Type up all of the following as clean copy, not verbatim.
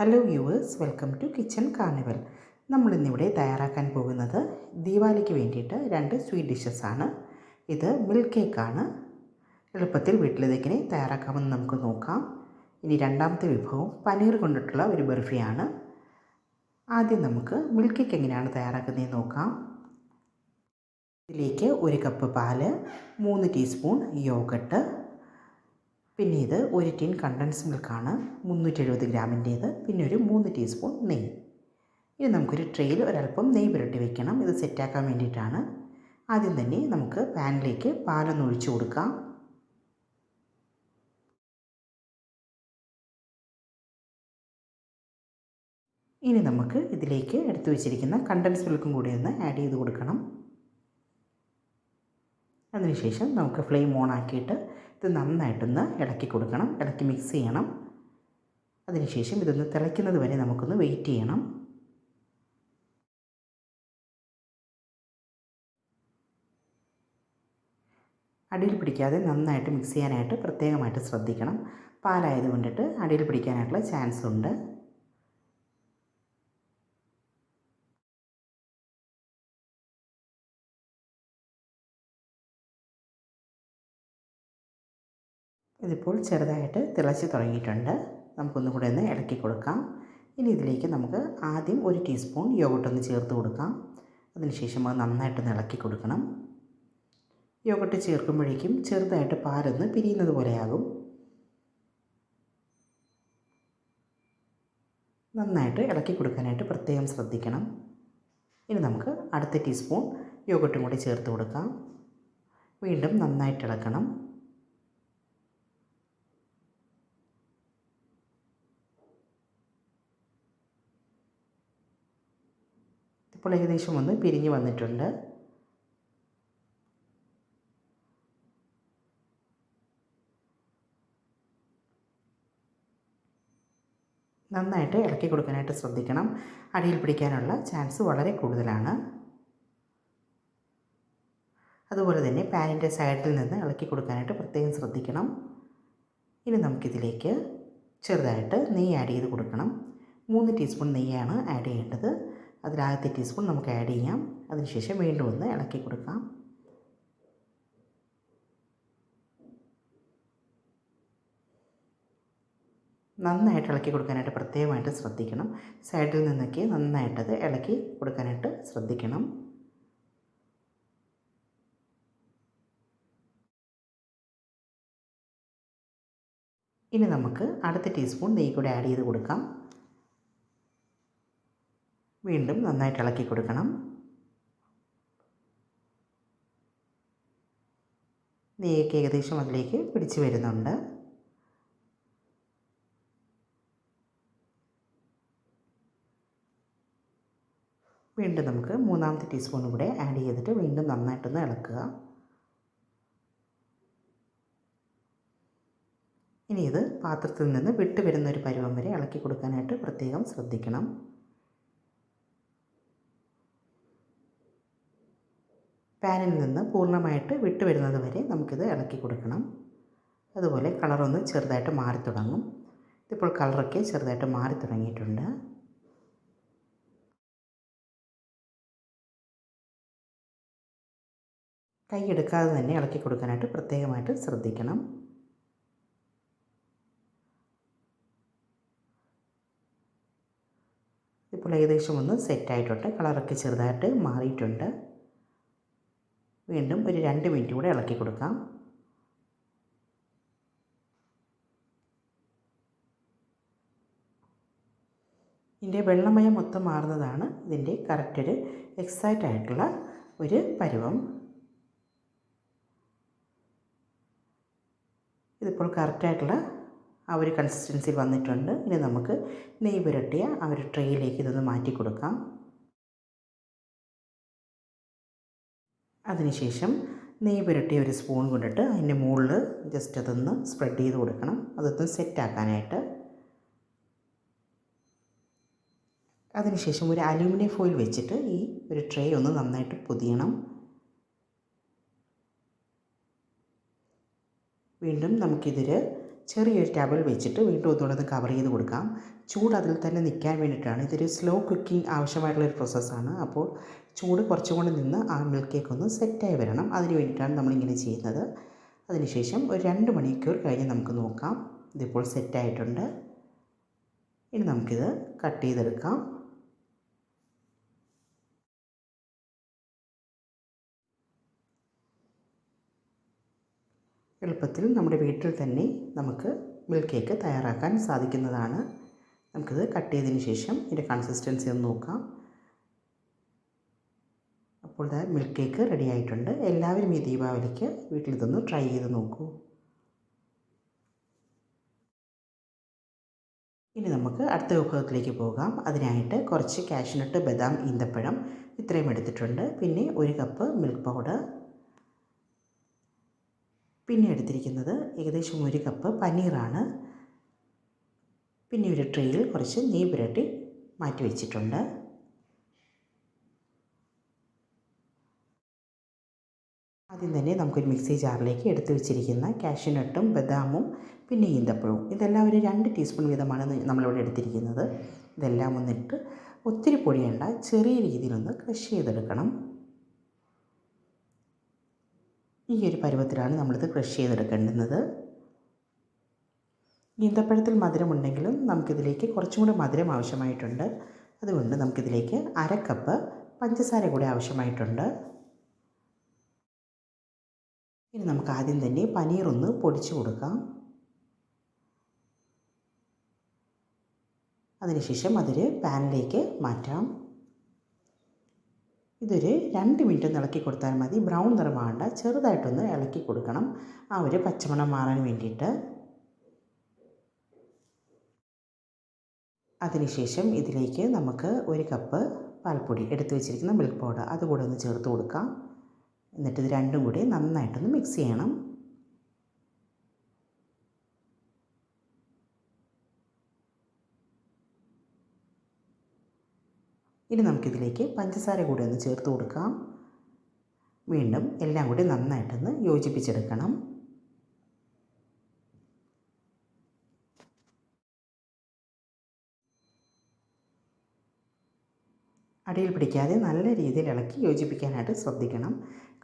Hello viewers, welcome to kitchen carnival. നമ്മളിന്നിവിടെ തയ്യാറാക്കാൻ പോകുന്നത് ദീപാവലിക്ക് വേണ്ടിയിട്ട് 2 സ്വീറ്റ് ഡിഷസാണ്. ഇത് മിൽക്ക് കേക്കാണ്. എളുപ്പത്തിൽ വീട്ടിലിതെങ്ങനെ തയ്യാറാക്കാമെന്ന് നമുക്ക് നോക്കാം. ഇനി രണ്ടാമത്തെ വിഭവം പനീർ കൊണ്ടിട്ടുള്ള ഒരു ബർഫിയാണ്. ആദ്യം നമുക്ക് മിൽക്ക് കേക്ക് എങ്ങനെയാണ് തയ്യാറാക്കുന്നതെന്ന് നോക്കാം. ഇതിലേക്ക് 1 കപ്പ് പാല്, 3 ടീസ്പൂൺ യോഗട്ട്, പിന്നെ ഇത് 1 ടിൻ കണ്ടൻസ് മിൽക്കാണ്, 370 ഗ്രാമിൻ്റേത്, പിന്നെ ഒരു 3 ടീസ്പൂൺ നെയ്യ്. ഇനി നമുക്കൊരു ട്രെയിൽ ഒരല്പം നെയ്യ് പുരട്ടി വയ്ക്കണം. ഇത് സെറ്റാക്കാൻ വേണ്ടിയിട്ടാണ്. ആദ്യം തന്നെ നമുക്ക് പാനിലേക്ക് പാലൊന്ന് ഒഴിച്ചു കൊടുക്കാം. ഇനി നമുക്ക് ഇതിലേക്ക് എടുത്തു വെച്ചിരിക്കുന്ന കണ്ടൻസ് മിൽക്കും കൂടി ഒന്ന് ആഡ് ചെയ്ത് കൊടുക്കണം. അതിനുശേഷം നമുക്ക് ഫ്ലെയിം ഓൺ ആക്കിയിട്ട് ഇത് നന്നായിട്ടൊന്ന് ഇളക്കി കൊടുക്കണം, ഇളക്കി മിക്സ് ചെയ്യണം. അതിനുശേഷം ഇതൊന്ന് തിളയ്ക്കുന്നത് വരെ നമുക്കൊന്ന് വെയിറ്റ് ചെയ്യണം. അടിയിൽ പിടിക്കാതെ നന്നായിട്ട് മിക്സ് ചെയ്യാനായിട്ട് പ്രത്യേകമായിട്ട് ശ്രദ്ധിക്കണം. പാലായതുകൊണ്ടിട്ട് അടിയിൽ പിടിക്കാനായിട്ടുള്ള ചാൻസ് ഉണ്ട്. ഇതിപ്പോൾ ചെറുതായിട്ട് തിളച്ച് തുടങ്ങിയിട്ടുണ്ട്. നമുക്കൊന്നും കൂടെ ഒന്ന് ഇളക്കി കൊടുക്കാം. ഇനി ഇതിലേക്ക് നമുക്ക് ആദ്യം 1 ടീസ്പൂൺ യോഗട്ടൊന്ന് ചേർത്ത് കൊടുക്കാം. അതിനുശേഷം അത് നന്നായിട്ടൊന്ന് ഇളക്കി കൊടുക്കണം. യോഗട്ട് ചേർക്കുമ്പോഴേക്കും ചെറുതായിട്ട് പാലൊന്ന് പിരിയുന്നത് പോലെയാകും. നന്നായിട്ട് ഇളക്കി കൊടുക്കാനായിട്ട് പ്രത്യേകം ശ്രദ്ധിക്കണം. ഇനി നമുക്ക് അടുത്ത ടീസ്പൂൺ യോഗട്ടും കൂടി ചേർത്ത് കൊടുക്കാം. വീണ്ടും നന്നായിട്ട് ഇളക്കണം. ഇപ്പോൾ ഏകദേശം ഒന്ന് പിരിഞ്ഞ് വന്നിട്ടുണ്ട്. നന്നായിട്ട് ഇളക്കി കൊടുക്കാനായിട്ട് ശ്രദ്ധിക്കണം. അടിയിൽ പിടിക്കാനുള്ള ചാൻസ് വളരെ കൂടുതലാണ്. അതുപോലെ തന്നെ പാനിൻ്റെ സൈഡിൽ നിന്ന് ഇളക്കി കൊടുക്കാനായിട്ട് പ്രത്യേകം ശ്രദ്ധിക്കണം. ഇനി നമുക്കിതിലേക്ക് ചെറുതായിട്ട് നെയ്യ് ആഡ് ചെയ്ത് കൊടുക്കണം. 3 ടീസ്പൂൺ നെയ്യാണ് ആഡ് ചെയ്യേണ്ടത്. അതിലാദ്യത്തെ ടീസ്പൂൺ നമുക്ക് ആഡ് ചെയ്യാം. അതിനുശേഷം വീണ്ടും ഒന്ന് ഇളക്കി കൊടുക്കാം. നന്നായിട്ട് ഇളക്കി കൊടുക്കാനായിട്ട് പ്രത്യേകമായിട്ട് ശ്രദ്ധിക്കണം. സൈഡിൽ നിന്നൊക്കെ നന്നായിട്ടത് ഇളക്കി കൊടുക്കാനായിട്ട് ശ്രദ്ധിക്കണം. ഇനി നമുക്ക് അടുത്ത ടീസ്പൂൺ നെയ്യ് കൂടി ആഡ് ചെയ്ത് കൊടുക്കാം. വീണ്ടും നന്നായിട്ട് ഇളക്കി കൊടുക്കണം. നെയ്യൊക്കെ ഏകദേശം അതിലേക്ക് പിടിച്ച് വരുന്നുണ്ട്. വീണ്ടും നമുക്ക് 3ാമത്തെ ടീസ്പൂൺ കൂടെ ആഡ് ചെയ്തിട്ട് വീണ്ടും നന്നായിട്ടൊന്ന് ഇളക്കുക. ഇനി ഇത് പാത്രത്തിൽ നിന്ന് വിട്ട് വരുന്നൊരു പരുവം വരെ ഇളക്കി കൊടുക്കാനായിട്ട് പ്രത്യേകം ശ്രദ്ധിക്കണം. പാനിൽ നിന്ന് പൂർണ്ണമായിട്ട് വിട്ട് വരുന്നത് വരെ നമുക്കിത് ഇളക്കി കൊടുക്കണം. അതുപോലെ കളറൊന്ന് ചെറുതായിട്ട് മാറി തുടങ്ങും. ഇതിപ്പോൾ കളറൊക്കെ ചെറുതായിട്ട് മാറി തുടങ്ങിയിട്ടുണ്ട്. കൈ എടുക്കാതെ തന്നെ ഇളക്കി കൊടുക്കാനായിട്ട് പ്രത്യേകമായിട്ട് ശ്രദ്ധിക്കണം. ഇപ്പോൾ ഏകദേശം ഒന്ന് സെറ്റായിട്ടുണ്ട്. കളറൊക്കെ ചെറുതായിട്ട് മാറിയിട്ടുണ്ട്. വീണ്ടും ഒരു 2 മിനിറ്റ് കൂടെ ഇളക്കി കൊടുക്കാം. ഇതിൻ്റെ വെള്ളമയം മൊത്തം മാറുന്നതാണ് ഇതിൻ്റെ കറക്റ്റ് ഒരു എക്സാക്റ്റ് ആയിട്ടുള്ള ഒരു പരുവം. ഇതിപ്പോൾ കറക്റ്റായിട്ടുള്ള ആ ഒരു കൺസിസ്റ്റൻസി വന്നിട്ടുണ്ട്. ഇനി നമുക്ക് നെയ്യ് പുരട്ടിയ ആ ഒരു ട്രേയിലേക്ക് ഇതൊന്ന് മാറ്റി കൊടുക്കാം. അതിനുശേഷം നെയ്യ് പുരട്ടിയ ഒരു സ്പൂൺ കൊണ്ടിട്ട് അതിൻ്റെ മുകളിൽ ജസ്റ്റ് അതൊന്ന് സ്പ്രെഡ് ചെയ്ത് കൊടുക്കണം. അതൊന്ന് സെറ്റാക്കാനായിട്ട്. അതിനുശേഷം ഒരു അലൂമിനിയം ഫോയിൽ വെച്ചിട്ട് ഈ ഒരു ട്രേ ഒന്ന് നന്നായിട്ട് പൊതിയണം. വീണ്ടും നമുക്കിതിൽ ചെറിയൊരു ടവൽ വെച്ചിട്ട് വീണ്ടും ഒന്നുകൂടെ ഒന്ന് കവർ ചെയ്ത് കൊടുക്കാം. ചൂട് അതിൽ തന്നെ നിൽക്കാൻ വേണ്ടിയിട്ടാണ്. ഇതൊരു സ്ലോ കുക്കിംഗ് ആവശ്യമായിട്ടുള്ളൊരു പ്രോസസ്സാണ്. അപ്പോൾ ചൂട് കുറച്ചും കൂടി നിന്ന് ആ മിൽക്ക് കേക്ക് ഒന്ന് സെറ്റായി വരണം. അതിന് വേണ്ടിയിട്ടാണ് നമ്മളിങ്ങനെ ചെയ്യുന്നത്. അതിനുശേഷം ഒരു 2 മണിക്കൂർ കഴിഞ്ഞ് നമുക്ക് നോക്കാം. ഇതിപ്പോൾ സെറ്റായിട്ടുണ്ട്. ഇനി നമുക്കിത് കട്ട് ചെയ്തെടുക്കാം. എളുപ്പത്തിൽ നമ്മുടെ വീട്ടിൽ തന്നെ നമുക്ക് മിൽക്ക് കേക്ക് തയ്യാറാക്കാൻ സാധിക്കുന്നതാണ്. നമുക്കിത് കട്ട് ചെയ്തതിന് ശേഷം ഇതിൻ്റെ കൺസിസ്റ്റൻസി ഒന്ന് നോക്കാം. അപ്പോൾ ഇത് മിൽക്ക് കേക്ക് റെഡി ആയിട്ടുണ്ട്. എല്ലാവരും ഈ ദീപാവലിക്ക് വീട്ടിലിതൊന്ന് ട്രൈ ചെയ്ത് നോക്കൂ. ഇനി നമുക്ക് അടുത്ത വിഭവത്തിലേക്ക് പോകാം. അതിനായിട്ട് കുറച്ച് കാഷ്നട്ട്, ബദാം, ഈന്തപ്പഴം ഇത്രയും എടുത്തിട്ടുണ്ട്. പിന്നെ 1 കപ്പ് മിൽക്ക് പൗഡർ, പിന്നെ എടുത്തിരിക്കുന്നത് ഏകദേശം 1 കപ്പ് പനീറാണ്. പിന്നെ ഒരു ട്രേയിൽ കുറച്ച് നെയ്യ് പുരട്ടി മാറ്റി വെച്ചിട്ടുണ്ട്. ആദ്യം തന്നെ നമുക്കൊരു മിക്സി ജാറിലേക്ക് എടുത്തു വെച്ചിരിക്കുന്ന കാഷ്യൂനട്ടും ബദാമും പിന്നെ ഈന്തപ്പഴവും ഇതെല്ലാം ഒരു 2 ടീസ്പൂൺ വീതമാണ് നമ്മളിവിടെ എടുത്തിരിക്കുന്നത്. ഇതെല്ലാം ഒന്നിട്ട് ഒത്തിരി പൊടിയണ്ട, ചെറിയ രീതിയിലൊന്ന് ക്രഷ് ചെയ്തെടുക്കണം. ഈ ഒരു പരുവത്തിലാണ് നമ്മളിത് ക്രഷ് ചെയ്തെടുക്കേണ്ടുന്നത്. ഈന്തപ്പഴത്തിൽ മധുരമുണ്ടെങ്കിലും നമുക്കിതിലേക്ക് കുറച്ചും കൂടി മധുരം ആവശ്യമായിട്ടുണ്ട്. അതുകൊണ്ട് നമുക്കിതിലേക്ക് 1/2 കപ്പ് പഞ്ചസാര കൂടി ആവശ്യമായിട്ടുണ്ട്. ഇനി നമുക്ക് ആദ്യം തന്നെ പനീർ ഒന്ന് പൊടിച്ചു കൊടുക്കാം. അതിനുശേഷം അതൊരു പാനിലേക്ക് മാറ്റാം. ഇതൊരു 2 മിനിറ്റ് ഒന്ന് ഇളക്കി കൊടുത്താൽ മതി. ബ്രൗൺ നിറമാകണ്ട, ചെറുതായിട്ടൊന്ന് ഇളക്കി കൊടുക്കണം, ആ ഒരു പച്ചമണം മാറാൻ വേണ്ടിയിട്ട്. അതിനുശേഷം ഇതിലേക്ക് നമുക്ക് 1 കപ്പ് പാൽപ്പൊടി എടുത്തു വെച്ചിരിക്കുന്ന മിൽക്ക് പൗഡർ അതുകൂടെ ഒന്ന് ചേർത്ത് കൊടുക്കാം. എന്നിട്ട് ഇത് രണ്ടും കൂടി നന്നായിട്ടൊന്ന് മിക്സ് ചെയ്യണം. ഇനി നമുക്കിതിലേക്ക് പഞ്ചസാര കൂടി ഒന്ന് ചേർത്ത് കൊടുക്കാം. വീണ്ടും എല്ലാം കൂടി നന്നായിട്ടൊന്ന് യോജിപ്പിച്ചെടുക്കണം. അടിയിൽ പിടിക്കാതെ നല്ല രീതിയിൽ ഇളക്കി യോജിപ്പിക്കാനായിട്ട് ശ്രദ്ധിക്കണം.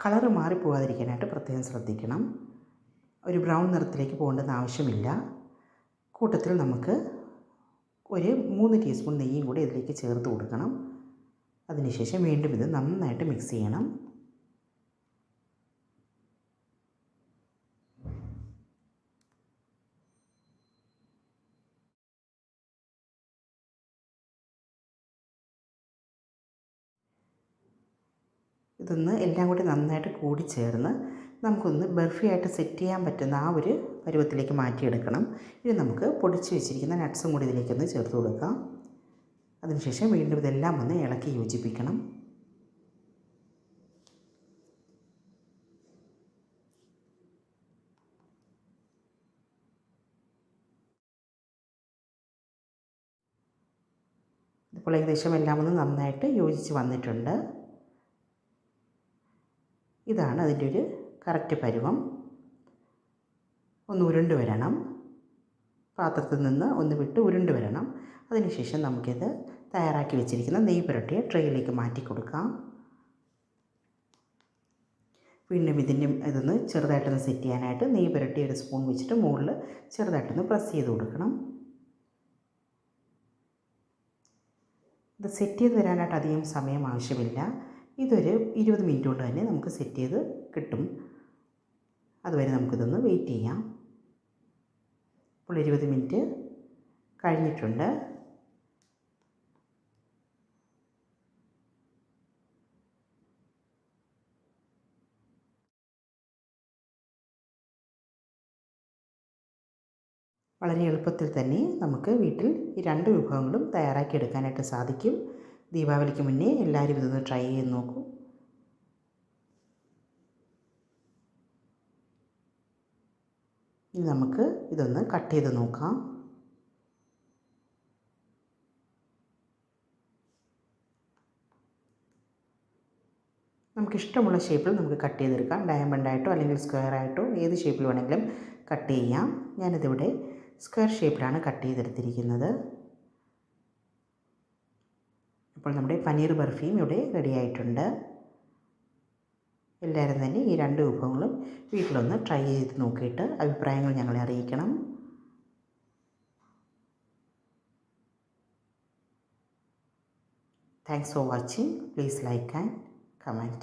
കളറ് മാറിപ്പോകാതിരിക്കാനായിട്ട് പ്രത്യേകം ശ്രദ്ധിക്കണം. ഒരു ബ്രൗൺ നിറത്തിലേക്ക് പോകേണ്ടെന്ന് ആവശ്യമില്ല. കൂട്ടത്തിൽ നമുക്ക് ഒരു 3 ടീസ്പൂൺ നെയ്യും കൂടി ഇതിലേക്ക് ചേർത്ത് കൊടുക്കണം. അതിനുശേഷം വീണ്ടും ഇത് നന്നായിട്ട് മിക്സ് ചെയ്യണം. ഇതൊന്ന് എല്ലാം കൂടി നന്നായിട്ട് കൂടി ചേർന്ന് നമുക്കൊന്ന് ബർഫിയായിട്ട് സെറ്റ് ചെയ്യാൻ പറ്റുന്ന ആ ഒരു പരുവത്തിലേക്ക് മാറ്റിയെടുക്കണം. ഇനി നമുക്ക് പൊടിച്ച് വെച്ചിരിക്കുന്ന നട്ട്സും കൂടി ഇതിലേക്കൊന്ന് ചേർത്ത് കൊടുക്കാം. അതിനുശേഷം വീണ്ടും ഇതെല്ലാം ഒന്ന് ഇളക്കി യോജിപ്പിക്കണം. ഇപ്പോൾ ഏകദേശം എല്ലാം ഒന്ന് നന്നായിട്ട് യോജിച്ച് വന്നിട്ടുണ്ട്. ഇതാണ് അതിൻ്റെ ഒരു കറക്റ്റ് പരുവം. ഒന്ന് ഉരുണ്ട് വരണം, പാത്രത്തിൽ നിന്ന് ഒന്ന് വിട്ട് ഉരുണ്ട് വരണം. അതിനുശേഷം നമുക്കിത് തയ്യാറാക്കി വെച്ചിരിക്കുന്ന നെയ്യ് പുരട്ടിയ ട്രേയിലേക്ക് മാറ്റി കൊടുക്കാം. വീണ്ടും ഇതൊന്ന് ചെറുതായിട്ടൊന്ന് സെറ്റ് ചെയ്യാനായിട്ട് നെയ്യ് പുരട്ടി 1 സ്പൂൺ വെച്ചിട്ട് മുകളിൽ ചെറുതായിട്ടൊന്ന് പ്രസ് ചെയ്ത് കൊടുക്കണം. ഇത് സെറ്റ് ചെയ്ത് വരാനായിട്ട് അധികം സമയം ആവശ്യമില്ല. ഇതൊരു 20 മിനിറ്റ് കൊണ്ട് തന്നെ നമുക്ക് സെറ്റ് ചെയ്ത് കിട്ടും. അതുവരെ നമുക്കിതൊന്ന് വെയിറ്റ് ചെയ്യാം. ഇപ്പോൾ 20 മിനിറ്റ് കഴിഞ്ഞിട്ടുണ്ട്. വളരെ എളുപ്പത്തിൽ തന്നെ നമുക്ക് വീട്ടിൽ ഈ 2 വിഭവങ്ങളും തയ്യാറാക്കിയെടുക്കാനായിട്ട് സാധിക്കും. ദീപാവലിക്ക് മുന്നേ എല്ലാവരും ഇതൊന്ന് ട്രൈ ചെയ്ത് നോക്കൂ. ഇനി നമുക്ക് ഇതൊന്ന് കട്ട് ചെയ്ത് നോക്കാം. നമുക്കിഷ്ടമുള്ള ഷേപ്പിൽ നമുക്ക് കട്ട് ചെയ്തെടുക്കാം. ഡയമണ്ടായിട്ടോ അല്ലെങ്കിൽ സ്ക്വയറായിട്ടോ ഏത് ഷേപ്പിൽ വേണമെങ്കിലും കട്ട് ചെയ്യാം. ഞാനിതിവിടെ സ്ക്വയർ ഷേപ്പിലാണ് കട്ട് ചെയ്തെടുത്തിരിക്കുന്നത്. അപ്പോൾ നമ്മുടെ പനീർ ബർഫിയും ഇവിടെ റെഡി ആയിട്ടുണ്ട്. എല്ലാവരും തന്നെ ഈ 2 വിഭവങ്ങളും വീട്ടിലൊന്ന് ട്രൈ ചെയ്ത് നോക്കിയിട്ട് അഭിപ്രായങ്ങൾ ഞങ്ങളെ അറിയിക്കണം. Thanks for watching. Please like and comment.